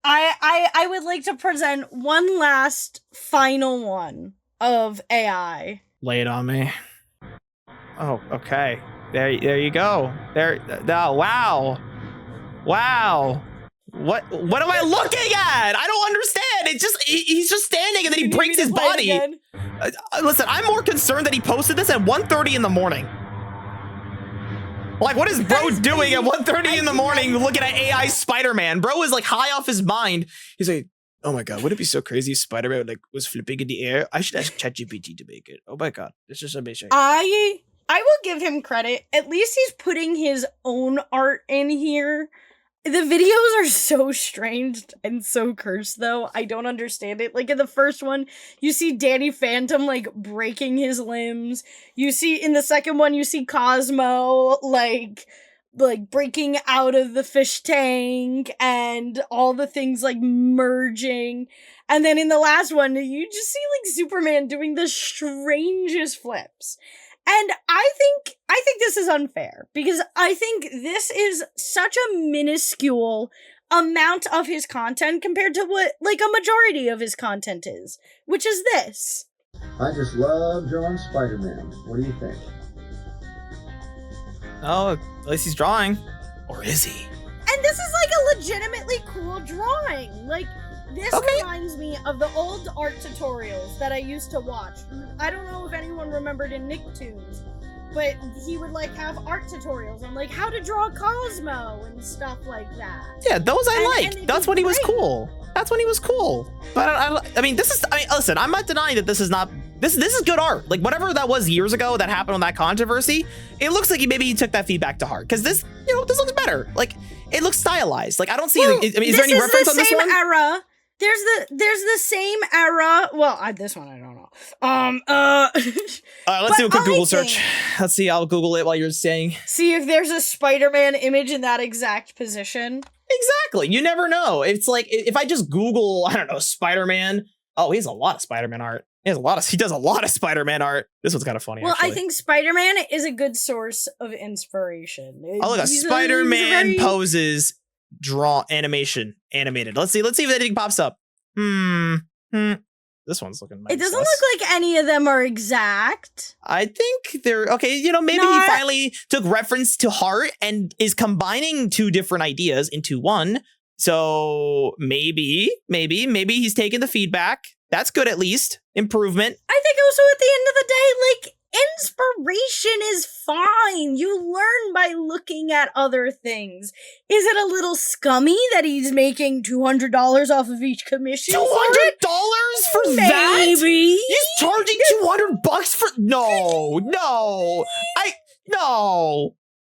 I would like to present one last final one of AI. Lay it on me. Oh, okay. There you go. Wow. What am I looking at? I don't understand. He's just standing and then he breaks his body. Listen, I'm more concerned that he posted this at 1:30 in the morning. Like, what is bro doing at 1:30 in the morning looking at AI Spider-Man? Bro is like high off his mind. He's like, oh my god, would it be so crazy if Spider-Man was flipping in the air? I should ask ChatGPT to make it. Oh my god, it's just amazing. I will give him credit. At least he's putting his own art in here. The videos are so strange and so cursed, though. I don't understand it. Like, in the first one, you see Danny Phantom, like, breaking his limbs. You see, in the second one, you see Cosmo, like breaking out of the fish tank, and all the things, like, merging. And then in the last one, you just see, like, Superman doing the strangest flips. And I think this is unfair, because I think this is such a minuscule amount of his content compared to what, like, a majority of his content is, which is this. I just love drawing Spider-Man. What do you think? Oh, at least he's drawing. Or is he? And this is, like, a legitimately cool drawing. Like, this reminds me of the old art tutorials that I used to watch. I don't know if anyone remembered in Nicktoons, but he would, like, have art tutorials on, like, how to draw Cosmo and stuff like that. Yeah, those I liked. That's when he was cool. That's when he was cool. But I mean, listen, I'm not denying that this is not, this is good art. Like, whatever that was years ago that happened on that controversy, it looks like maybe he took that feedback to heart. Because this, this looks better. Like, it looks stylized. Like, I don't see, is there any reference on this one? Era. There's the same era. Well, this one I don't know. Let's do a quick Google search. Let's see. I'll Google it while you're saying. See if there's a Spider-Man image in that exact position. Exactly. You never know. It's like if I just Google, I don't know, Spider-Man. Oh, he has a lot of Spider-Man art. He does a lot of Spider-Man art. This one's kind of funny. Well, actually. I think Spider-Man is a good source of inspiration. Oh, look, Spider-Man poses. Draw animated. Let's see if anything pops up. This one's looking nice. It doesn't look like any of them are exact. I think they're okay. Maybe he finally took reference to heart and is combining two different ideas into one. So maybe he's taking the feedback. That's good, at least improvement. I think also at the end of the day, like, inspiration is fine. You learn by looking at other things. Is it a little scummy that he's making $200 off of each commission? $200 for that? Maybe. He's charging $200 for no.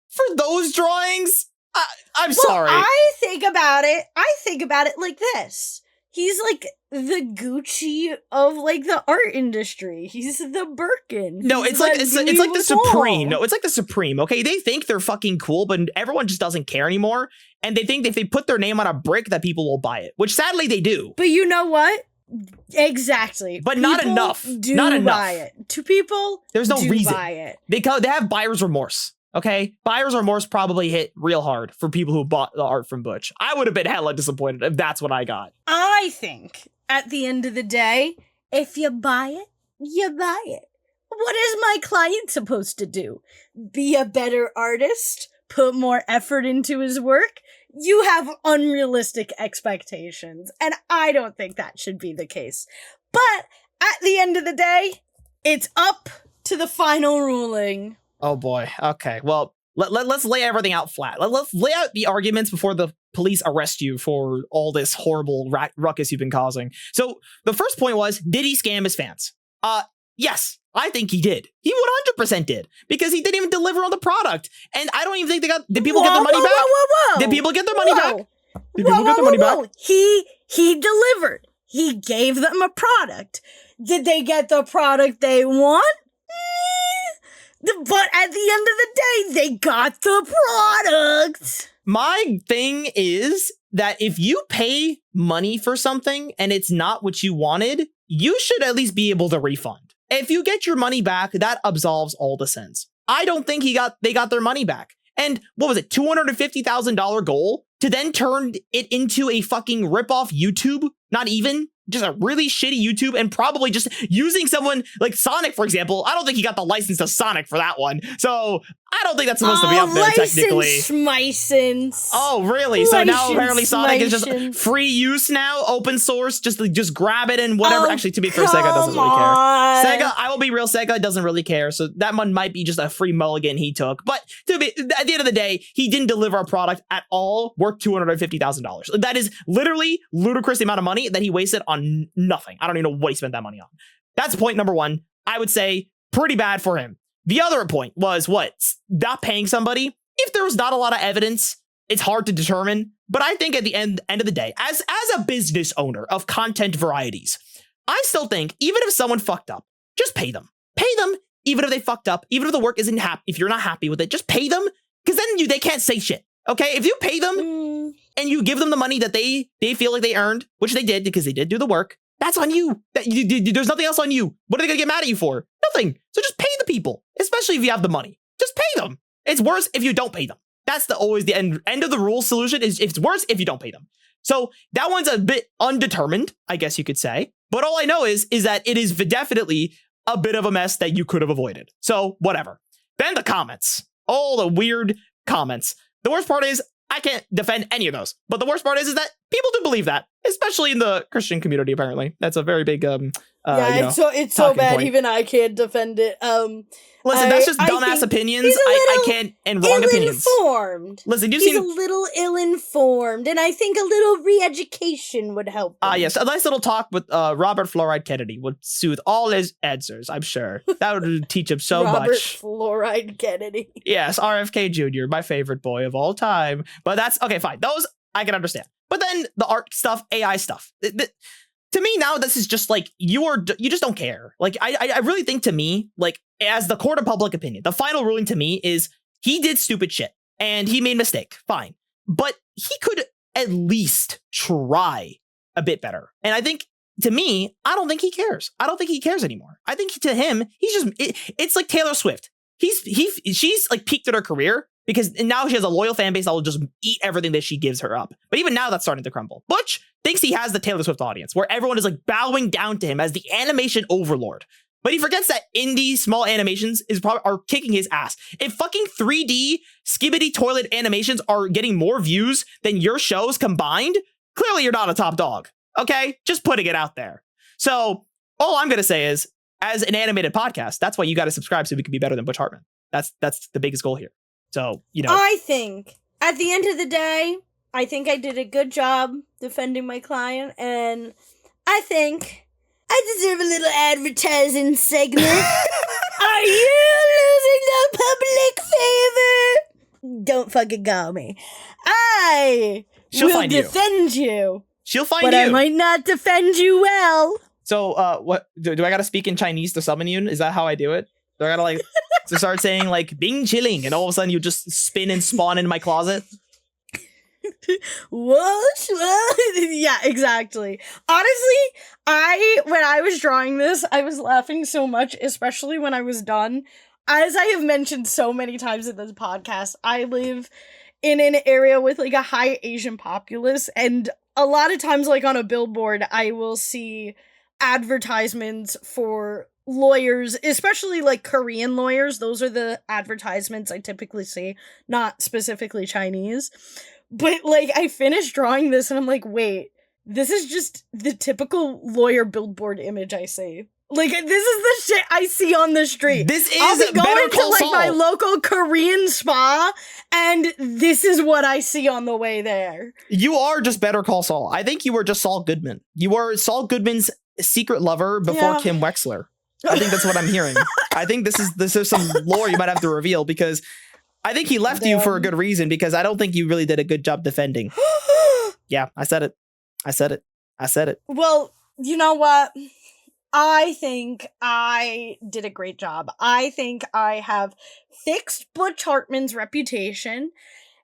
For those drawings? I'm sorry. I think about it like this. He's like the Gucci of, like, the art industry. He's the Birkin. No, it's like the Supreme. No, it's like the Supreme. Okay, they think they're fucking cool, but everyone just doesn't care anymore. And they think if they put their name on a brick, that people will buy it, which sadly they do. But you know what? Exactly. But not enough. Not enough. Buy it. To people, there's no reason. Buy it. They have buyer's remorse. Okay, buyer's remorse probably hit real hard for people who bought the art from Butch. I would have been hella disappointed if that's what I got. I think at the end of the day, if you buy it, you buy it. What is my client supposed to do? Be a better artist? Put more effort into his work? You have unrealistic expectations, and I don't think that should be the case. But at the end of the day, it's up to the final ruling. Oh boy. Okay. Well, let's lay everything out flat. Let's lay out the arguments before the police arrest you for all this horrible ruckus you've been causing. So the first point was, did he scam his fans? Yes, I think he did. He 100% did, because he didn't even deliver on the product. And I don't even think did people get their money back? Did people get their money back? Did people get their money back? He delivered. He gave them a product. Did they get the product they want? But at the end of the day, they got the product. My thing is that if you pay money for something and it's not what you wanted, you should at least be able to refund. if you get your money back, that absolves all the sins. I don't think they got their money back. And what was it, $250,000 goal to then turn it into a fucking ripoff YouTube? Not even. Just a really shitty YouTube, and probably just using someone like Sonic, for example. I don't think he got the license to Sonic for that one. So I don't think that's supposed to be up there technically. License. Oh, really? So now apparently Sonic is just free use now, open source. Just grab it and whatever. Actually, to be fair, Sega doesn't really care. Sega, I will be real, Sega doesn't really care. So that one might be just a free mulligan he took. But at the end of the day, he didn't deliver a product at all worth $250,000. That is literally ludicrous the amount of money that he wasted on nothing. I don't even know what he spent that money on. That's point number one. I would say pretty bad for him. The other point was what? Not paying somebody. If there was not a lot of evidence, it's hard to determine. But I think at the end of the day, as a business owner of content varieties, I still think even if someone fucked up, just pay them. Pay them even if they fucked up, even if the work isn't happy, if you're not happy with it, just pay them, because then they can't say shit. Okay, if you pay them and you give them the money that they feel like they earned, which they did because they did do the work, that's on you. There's nothing else on you. What are they gonna get mad at you for? Nothing. So just pay the people, especially if you have the money. Just pay them. It's worse if you don't pay them. That's always the end of the rule solution. Is it's worse if you don't pay them. So that one's a bit undetermined, I guess you could say. But all I know is that it is definitely a bit of a mess that you could have avoided. So whatever. Then the comments. All the weird comments. The worst part is I can't defend any of those. But the worst part is that people do believe that, especially in the Christian community, apparently. That's a very big it's so bad point. Even I can't defend it. Listen, that's just dumbass opinions. I can't, and wrong opinions. Ill-informed. Listen, he's a little ill-informed, and I think a little re-education would help him. Yes, a nice little talk with Robert Fluoride Kennedy would soothe all his answers, I'm sure. That would teach him so much. Robert Fluoride Kennedy. Yes, RFK Jr., my favorite boy of all time. But that's, okay, fine. Those, I can understand. But then the art stuff, AI stuff. To me now, this is just like, you just don't care. Like, I really think, to me, like, as the court of public opinion, the final ruling to me is he did stupid shit and he made a mistake. Fine. But he could at least try a bit better. And I think, to me, I don't think he cares. I don't think he cares anymore. I think to him, he's just, it's like Taylor Swift. She's like peaked in her career because now she has a loyal fan base that will just eat everything that she gives her up. But even now that's starting to crumble. Butch thinks he has the Taylor Swift audience where everyone is like bowing down to him as the animation overlord. But he forgets that indie small animations are kicking his ass. If fucking 3D skibbity toilet animations are getting more views than your shows combined, clearly you're not a top dog. Okay? Just putting it out there. So all I'm going to say is, as an animated podcast, that's why you got to subscribe so we can be better than Butch Hartman. That's the biggest goal here. So, I think at the end of the day, I think I did a good job defending my client, and I think I deserve a little advertising segment. Are you losing the public favor? Don't fucking call me. She'll will defend you. She'll find but you. I might not defend you well. So, what do I gotta speak in Chinese to summon you? Is that how I do it? Do I gotta to start saying Bing chilling, and all of a sudden you just spin and spawn in my closet? What? Yeah, exactly. Honestly, when I was drawing this, I was laughing so much, especially when I was done. As I have mentioned so many times in this podcast, I live in an area with a high Asian populace, and a lot of times on a billboard, I will see advertisements for lawyers, especially Korean lawyers. Those are the advertisements I typically see, not specifically Chinese. But I finished drawing this and I'm like, wait, this is just the typical lawyer billboard image I see. This is the shit I see on the street. This is I'll be going to my Saul. local Korean spa, and this is what I see on the way there. You are just Better Call Saul. I think you were just Saul Goodman. You were Saul Goodman's secret lover before Kim Wexler. I think that's what I'm hearing. I think this is some lore you might have to reveal, because I think he left you for a good reason, because I don't think you really did a good job defending. Yeah, I said it. Well, you know what? I think I did a great job. I think I have fixed Butch Hartman's reputation,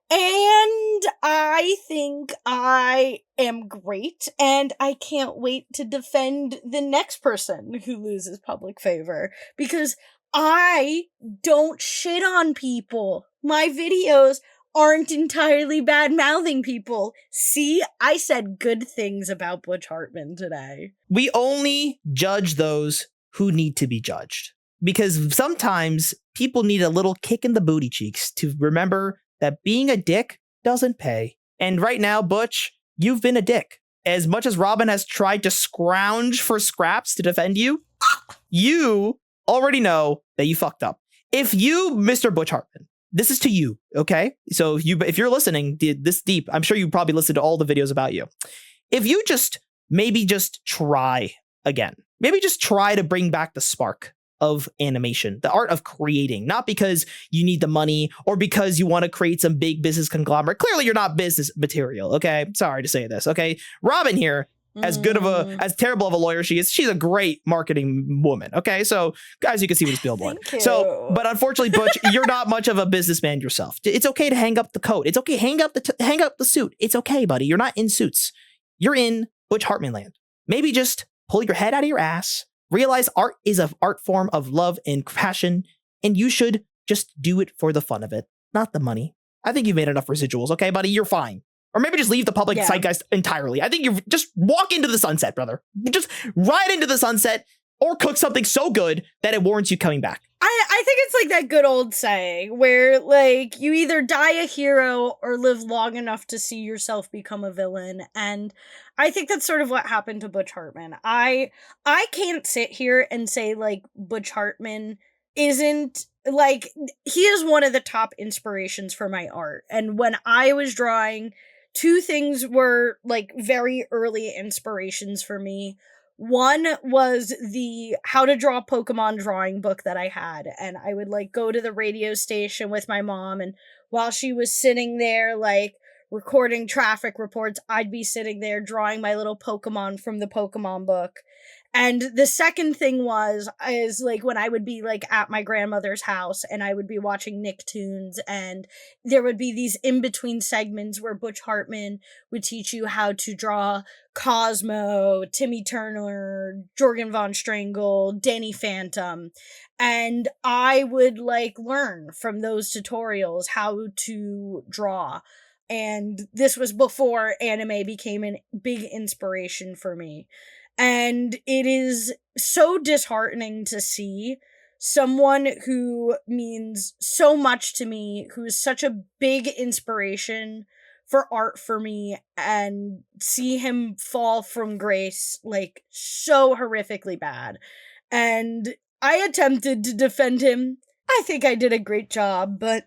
And I think I am great, and I can't wait to defend the next person who loses public favor, because I don't shit on people. My videos aren't entirely bad-mouthing people. See, I said good things about Butch Hartman today. We only judge those who need to be judged. Because sometimes people need a little kick in the booty cheeks to remember that being a dick doesn't pay. And right now, Butch, you've been a dick. As much as Robyn has tried to scrounge for scraps to defend you, you already know that you fucked up. If you, Mr. Butch Hartman, this is to you, okay? So if you're listening this deep, I'm sure you probably listened to all the videos about you. If you maybe just try again, maybe just try to bring back the spark of animation, the art of creating, not because you need the money or because you want to create some big business conglomerate. Clearly, you're not business material, okay? Sorry to say this, okay? Robyn here, as terrible of a lawyer she is, she's a great marketing woman, okay? So, guys, you can see what it's billboard. So, but unfortunately, Butch, you're not much of a businessman yourself. It's okay to hang up the coat. It's okay, hang up the suit. It's okay, buddy. You're not in suits. You're in Butch Hartman land. Maybe just pull your head out of your ass. Realize art is an art form of love and passion, and you should just do it for the fun of it, not the money. I think you've made enough residuals, okay, buddy? You're fine. Or maybe just leave the public zeitgeist entirely. I think you just walk into the sunset, brother. Just ride into the sunset or cook something so good that it warrants you coming back. I think it's like that good old saying where, like, you either die a hero or live long enough to see yourself become a villain. And I think that's sort of what happened to Butch Hartman. I can't sit here and say, like, Butch Hartman isn't, like, he is one of the top inspirations for my art. And when I was drawing, two things were, like, very early inspirations for me. One was the How to Draw Pokemon drawing book that I had, and I would, like, go to the radio station with my mom, and while she was sitting there, like, recording traffic reports, I'd be sitting there drawing my little Pokemon from the Pokemon book. And the second thing is like when I would be like at my grandmother's house and I would be watching Nicktoons, and there would be these in-between segments where Butch Hartman would teach you how to draw Cosmo, Timmy Turner, Jorgen von Strangle, Danny Phantom. And I would like learn from those tutorials how to draw. And this was before anime became a big inspiration for me. And it is so disheartening to see someone who means so much to me, who's such a big inspiration for art for me, and see him fall from grace, like, so horrifically bad. And I attempted to defend him. I think I did a great job, but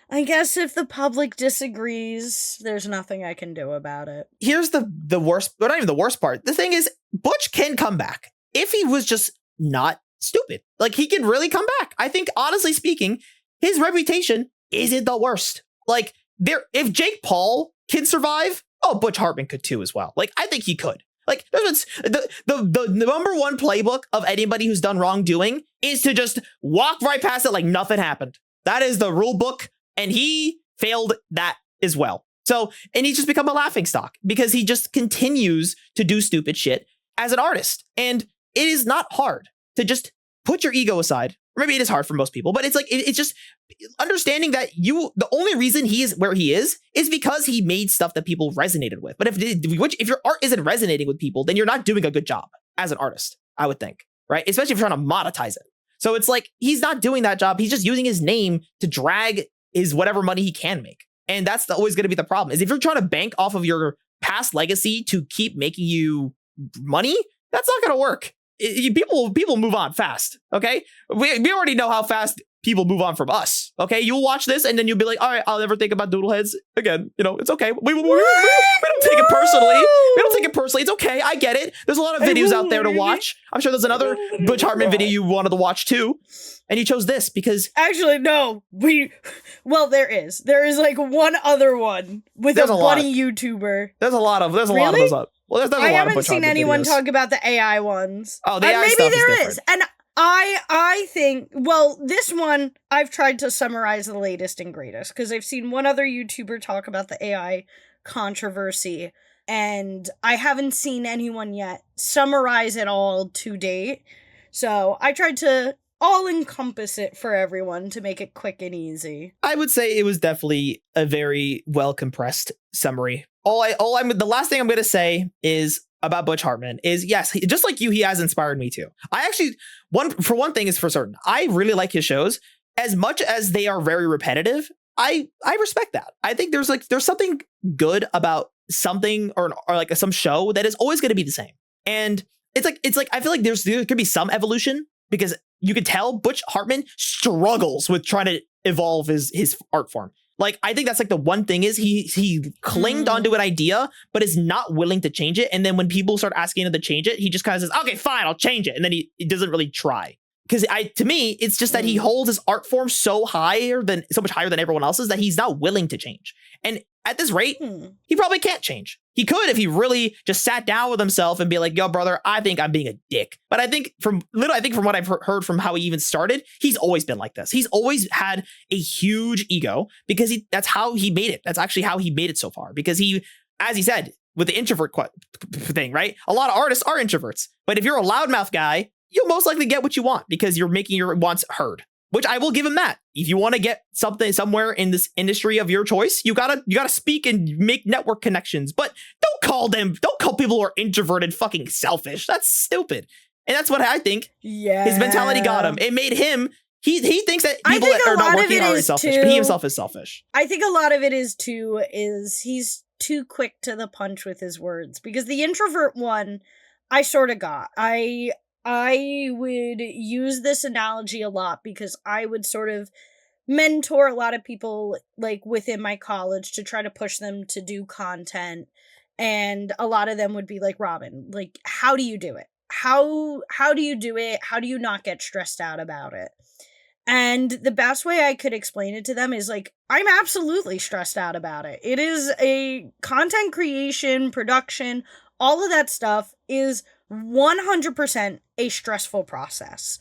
I guess if the public disagrees, there's nothing I can do about it. Here's the worst, but not even the worst part. The thing is, Butch can come back if he was just not stupid. Like, he can really come back. I think, honestly speaking, his reputation isn't the worst. Like, if Jake Paul can survive, Butch Hartman could too as well. Like, I think he could. Like, the number one playbook of anybody who's done wrongdoing is to just walk right past it like nothing happened. That is the rule book. And he failed that as well. So, and he's just become a laughingstock because he just continues to do stupid shit as an artist. And it is not hard to just put your ego aside. Or maybe it is hard for most people, but it's like, it's just understanding that the only reason he is where he is because he made stuff that people resonated with. But if your art isn't resonating with people, then you're not doing a good job as an artist, I would think, right? Especially if you're trying to monetize it. So it's like, he's not doing that job. He's just using his name to drag is whatever money he can make. And that's always going to be the problem, is if you're trying to bank off of your past legacy to keep making you money, that's not going to work. People move on fast, okay? We already know how fast people move on from us, okay? You'll watch this and then you'll be like, all right, I'll never think about Doodle Heads again. You know, it's okay. We don't take it personally. We don't take it personally. It's okay. I get it. There's a lot of videos out there to watch. I'm sure there's another Butch Hartman video you wanted to watch too. And you chose this because... Actually, no. There is. There is like one other one with a bunny YouTuber. There's a lot of those up. Well, there's I haven't seen anyone talk about the AI ones. Oh, the AI stuff is different. And I think, well, this one, I've tried to summarize the latest and greatest, because I've seen one other YouTuber talk about the AI controversy, and I haven't seen anyone yet summarize it all to date. So I tried to all encompass it for everyone to make it quick and easy. I would say it was definitely a very well compressed summary. The last thing I'm going to say is about Butch Hartman is, yes, just like you, he has inspired me too. I actually, one thing is for certain, I really like his shows. As much as they are very repetitive, I respect that. I think there's something good about something or like some show that is always going to be the same. And it's like I feel like there could be some evolution, because you could tell Butch Hartman struggles with trying to evolve his art form. Like, I think that's like the one thing is he clinged onto an idea, but is not willing to change it. And then when people start asking him to change it, he just kind of says, okay, fine, I'll change it. And then he doesn't really try. Because to me, it's just that he holds his art form so much higher than everyone else's that he's not willing to change. And at this rate, he probably can't change. He could if he really just sat down with himself and be like, yo, brother, I think I'm being a dick. But I think from what I've heard from how he even started, he's always been like this. He's always had a huge ego, because that's how he made it. That's actually how he made it so far. Because he, as he said, with the introvert thing, right? A lot of artists are introverts. But if you're a loudmouth guy, you'll most likely get what you want, because you're making your wants heard. Which I will give him that. If you want to get something somewhere in this industry of your choice, you gotta speak and make network connections. But don't call people who are introverted fucking selfish. That's stupid. And that's what I think. Yeah. His mentality got him. It made him. He thinks that people that are not working are selfish, but he himself is selfish. I think a lot of it is he's too quick to the punch with his words, because the introvert one, I sort of got. I would use this analogy a lot, because I would sort of mentor a lot of people like within my college to try to push them to do content. And a lot of them would be like, Robyn, like, how do you do it? How do you do it? How do you not get stressed out about it? And the best way I could explain it to them is like, I'm absolutely stressed out about it. It is a content creation, production, all of that stuff is 100% a stressful process.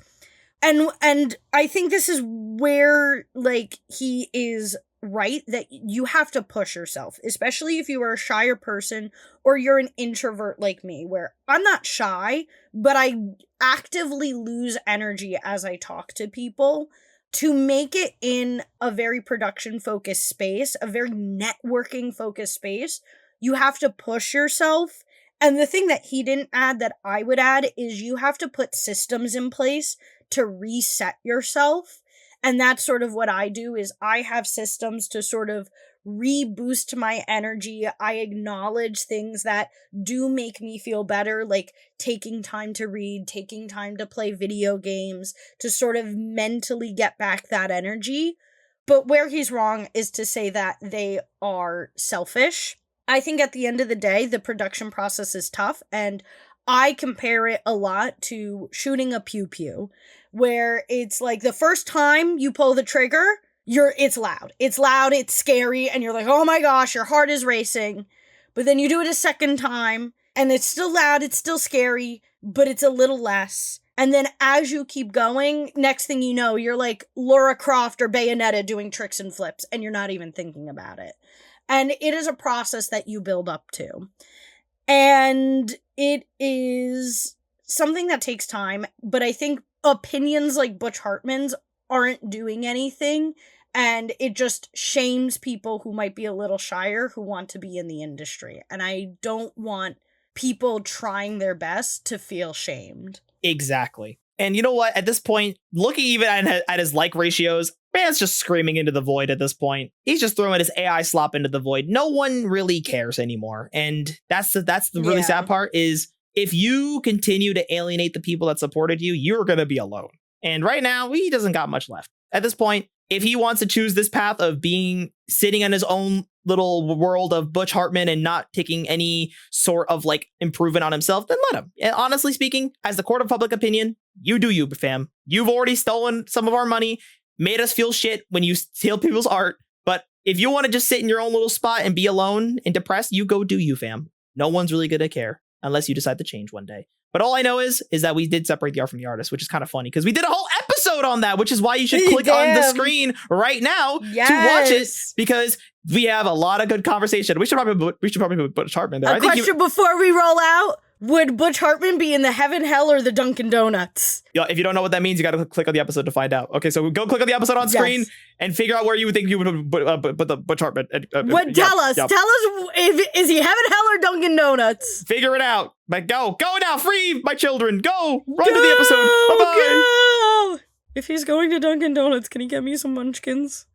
And I think this is where, like, he is right, that you have to push yourself, especially if you are a shyer person or you're an introvert like me, where I'm not shy, but I actively lose energy as I talk to people. To make it in a very production-focused space, a very networking-focused space, you have to push yourself. And the thing that he didn't add that I would add is you have to put systems in place to reset yourself. And that's sort of what I do, is I have systems to sort of reboost my energy. I acknowledge things that do make me feel better, like taking time to read, taking time to play video games, to sort of mentally get back that energy. But where he's wrong is to say that they are selfish. I think at the end of the day, the production process is tough, and I compare it a lot to shooting a pew-pew, where it's like the first time you pull the trigger, it's loud, it's scary, and you're like, oh my gosh, your heart is racing. But then you do it a second time, and it's still loud, it's still scary, but it's a little less. And then as you keep going, next thing you know, you're like Lara Croft or Bayonetta doing tricks and flips, and you're not even thinking about it. And it is a process that you build up to. And it is something that takes time, but I think opinions like Butch Hartman's aren't doing anything, and it just shames people who might be a little shyer who want to be in the industry. And I don't want people trying their best to feel shamed. Exactly. And you know what? At this point, looking even at his like ratios, man's just screaming into the void at this point. He's just throwing his AI slop into the void. No one really cares anymore. And that's the really sad part, is if you continue to alienate the people that supported you, you're going to be alone. And right now, he doesn't got much left. At this point, if he wants to choose this path of sitting in his own little world of Butch Hartman and not taking any sort of like improvement on himself, then let him. And honestly speaking, as the court of public opinion, you do you, fam. You've already stolen some of our money, made us feel shit when you steal people's art. But if you want to just sit in your own little spot and be alone and depressed, you go do you, fam. No one's really gonna care. unless you decide to change one day. But all I know is that we did separate the art from the artist, which is kind of funny because we did a whole episode on that, which is why you should click on the screen right now to watch it, because we have a lot of good conversation. We should probably put Butch Hartman there. A question before we roll out. Would Butch Hartman be in the heaven, hell, or the Dunkin' Donuts? Yeah, if you don't know what that means, you got to click on the episode to find out. Okay, so go click on the episode on screen and figure out where you would think you would put the Butch Hartman. Tell us if is he heaven, hell, or Dunkin' Donuts? Figure it out. But go now, free my children. Go run to the episode. Bye bye. If he's going to Dunkin' Donuts, can he get me some munchkins?